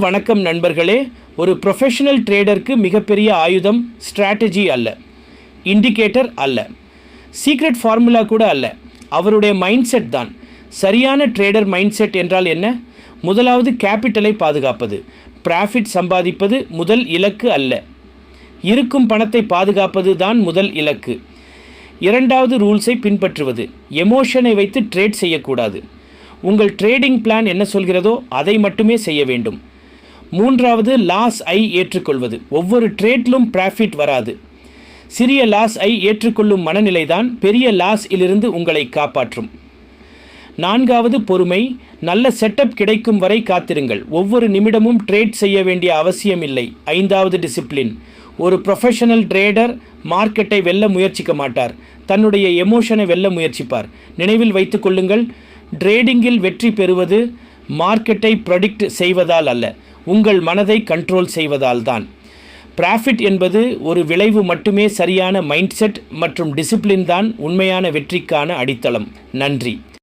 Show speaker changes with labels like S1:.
S1: வணக்கம் நண்பர்களே. ஒரு ப்ரொஃபஷனல் ட்ரேடருக்கு மிகப்பெரிய ஆயுதம் ஸ்ட்ராட்டஜி அல்ல, இண்டிகேட்டர் அல்ல, சீக்ரெட் ஃபார்முலா கூட அல்ல, அவருடைய மைண்ட் செட் தான். சரியான ட்ரேடர் மைண்ட் செட் என்றால் என்ன? முதலாவது கேபிட்டலை பாதுகாப்பது. ப்ராஃபிட் சம்பாதிப்பது முதல் இலக்கு அல்ல, இருக்கும் பணத்தை பாதுகாப்பது தான் முதல் இலக்கு. இரண்டாவது ரூல்ஸை பின்பற்றுவது. எமோஷனை வைத்து ட்ரேட் செய்யக்கூடாது. உங்கள் ட்ரேடிங் பிளான் என்ன சொல்கிறதோ அதை மட்டுமே செய்ய வேண்டும். மூன்றாவது லாஸ் ஐ ஏற்றுக்கொள்வது. ஒவ்வொரு ட்ரேட்லும் ப்ராஃபிட் வராது. சிறிய லாஸ் ஐ ஏற்றுக்கொள்ளும் மனநிலைதான் பெரிய லாஸ் இலிருந்து உங்களை காப்பாற்றும். நான்காவது பொறுமை. நல்ல செட்டப் கிடைக்கும் வரை காத்திருங்கள். ஒவ்வொரு நிமிடமும் ட்ரேட் செய்ய வேண்டிய அவசியம் இல்லை. ஐந்தாவது டிசிப்ளின். ஒரு ப்ரொஃபஷனல் ட்ரேடர் மார்க்கெட்டை வெல்ல முயற்சிக்க மாட்டார், தன்னுடைய எமோஷனை வெல்ல முயற்சிப்பார். நினைவில் வைத்து கொள்ளுங்கள், ட்ரேடிங்கில் வெற்றி பெறுவது மார்க்கெட்டை ப்ரெடிக்ட் செய்வதால் அல்ல, உங்கள் மனதை கண்ட்ரோல் செய்வதால் தான். ப்ராஃபிட் என்பது ஒரு விளைவு மட்டுமே. சரியான மைண்ட் செட் மற்றும் டிசிப்ளின் தான் உண்மையான வெற்றிக்கான அடித்தளம். நன்றி.